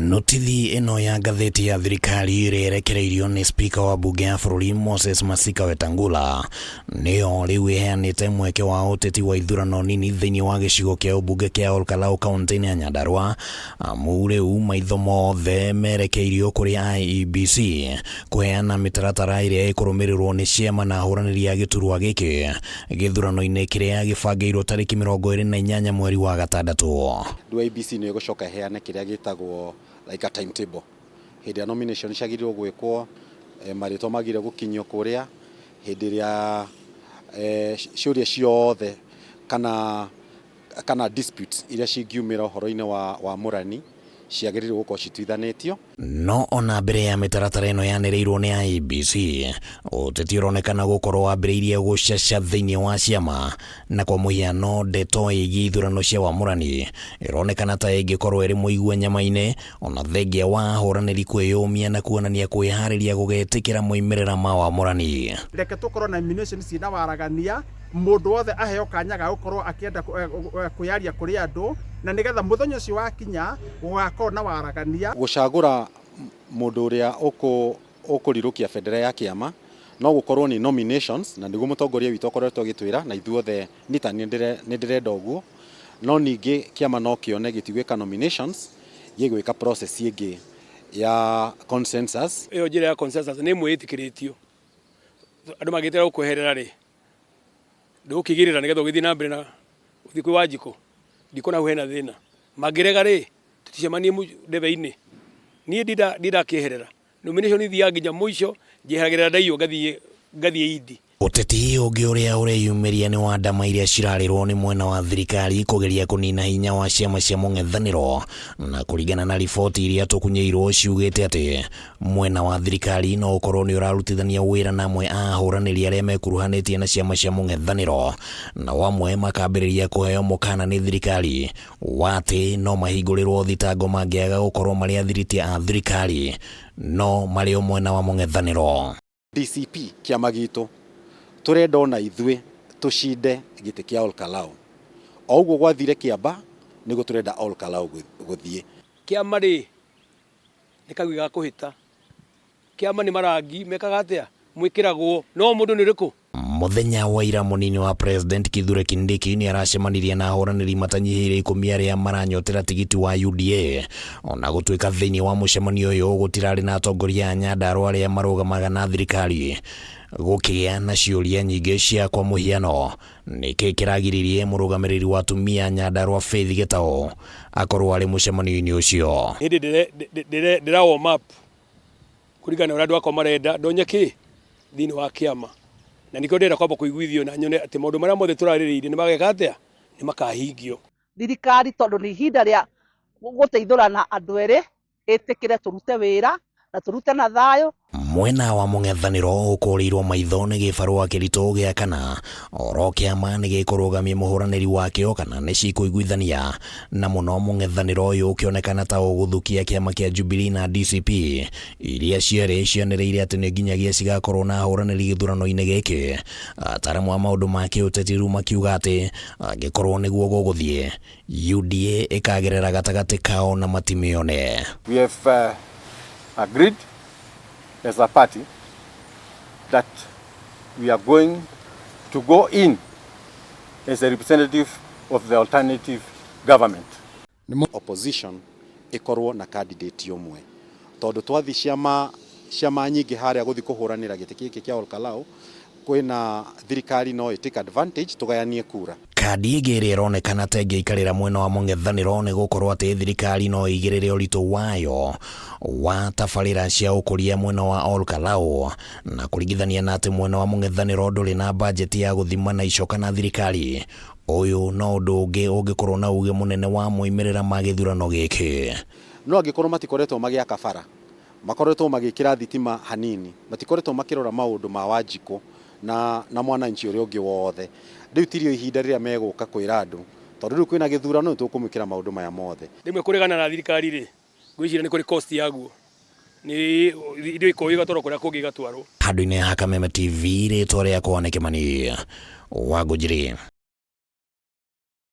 Notithi eno ya gatheti ya thirikari irerekereirio ni spika wa bunge ya bururi Moses Masika Wetangula nio riu iheanite mweke wa uteti wa ithurano nini thiini wa gicigo kia ubunge kia Olkalau kaunti-ini ya Nyandarua amu riu maitho mothe merekeirio kuri IEBC kuheana mitaratara iria ikurumirirwo ni ciama na ahuraniri a giturwa giki githurano-ini kiria gibangeirwo tariki 28 mweri wa gatandatu. IEBC ni gucoka heane kiria gitagwo like a timetable. Hindi ya nomination ciagirwo gwikwo marito magire gukinyio kuria hindi ya ciuria ciothe kana disputes iria cingiumira uhoro-ini wa murani ciagirwo gukorwo cituithanitio. No ona mbere ya mitaratara eno yanereirwo ni IEBC uteti uronekana gukorwo wambiriirie gucaca thiini wa ciama na kwa muhiano ndeto igi ithurano cia wamurani ironekana ta ingikorwo iri muigua nyama-ini ona thengia wa ahuraniri kwiyumia na kuonania kwihariria gugetikira moimerera ma wamurani. Reke tukorwo na nomination ciina waragania mundu wothe aheo kanya ga gukorwo akienda kuyaria kuri andu na nigetha muthenya ucio wakinya gugakorwo na waragania. Gucagura mundu uria ukurirukia federa ya kiama no gukorwo ni nominations na niguo mutongoria witu akoretwo agitwira na ithuothe nita ni ndirenda uguo no ningi kiama no kione gitigwika nominations gigwika process ingi ya consensus. Iyo njira ya consensus ni mwitikiritio andu magitera gukuherera ri ndukigirira nigetha ugithi na mbere na uthi kwi Wanjiko ndikona hena thina magirega ri tuticemanie ndebe-ini nie ndida kiherera nomination ithia nginya muico njeheragirira ndaiyo ngathie idi. Uteti ungi uria ureyumiria ni wa ndama iria cirarirwo ni mwena wa thirikari kugeria kunina hinya wa ciama cia mung'ethaniro na kuringana na riboti iria tukunyeirwo ciugite ati mwena wa thirikari no ukorwo ni urarutithania wira na amwe a ahuraniri aria mekuruhanitie na ciama cia mung'ethaniro na wamwe makambiriria kuheo mukana ni thirikari wati no mahingurirwo thitango mangiaga gukorwo mari athiriti a thirikari no mari mwena wa mung'ethaniro. DCP kiama gitu turenda ona ithwe tucinde giti kia Olkalau o uguo gwathire Kiamba nigo turenda Olkalau guthie. Kiama ri nikagwi ga kuhita kiama ni marangi mekaga atia mwikiragwo no mundu ni riku. Muthenya wa ira munini wa President Kithure Kindiki ni aracemanirie na ahuraniri matanyihire 10 aria maranyotera tigiti wa UDA ona gutwika thiini wa mucemanio uyu gutirari na atongoria a Nyandarua aria marugamaga na thirikari gukigia na ciuria nyingi cia kwa muhiano niki kiragiririe murugamiriri wa atumia Nyandarua Faith Gitau akorwo ari mucemanio-ini ucio. Hindi ndira warm up kurigana na andu akwa marenda ndonyeki thiini wa kiama na niko ndenda kwamba kuiguithio na nyone ati maundu maria mothe turaririire ni mageka atia ni makahingio. Thirikari tondu ni ihinda ria guteithurana andu eri itikire turute wira na turute na thayo. Mwena wa mung'ethaniro ukurirwo maitho ni gibarua kirito gia kana oro kiama ni gikurugamia muhuraniri wakio kana ni cikuiguithania na muno mung'ethaniro uyu ukionekana ta uguthukia kiama kia Jubilee na DCP iria ciere cianereire ati ni nginyagia cigakorwo na ahuraniri githurano-ini giki. Ataramu a maundu ma kiuteti riu makiuga ati angikorwo niguo guguthie UDA ikagerera gatagati kao na matimione. We have agreed as a party that we are going to go in as a representative of the alternative government. Opposition ikorwo na candidate yomwe tondu twathi ciama nyingi haria guthi kuhuranira giti giki kia Olkalau kwina thirikari no itake advantage tugayanie kura. Kandi igiri ironekana ta ingiikarira mwena wa mung'ethaniro ni gukorwo ati thirikari no igirire uritu wayo wa tabarira cia ukuria mwena wa Olkalau na kuringithania na ati mwena wa mung'ethaniro nduri na budget ya guthima na icoka na thirikari. Uyu no undu ungi ungikorwo na uge munene wa moimerera ma githurano giki. No angikorwo matikoretwo magiaka bara makoretwo magikira thitima hanini matikoretwo makirora maundu ma Wanjiko na mwananchi uria ungi wothe riu tirio ihinda riria meguka kwira andu tondu riu kwina githurano tukumukira maundu maya mothe. Rimwe kurigana na thirikari ri gwicira ni kuri cost yaguo ni irio ikoiga toro kuria kungi gatwaro. Handu-ini ha Kameme TV ritwa riakwa ni Kimani Wangũnjiri.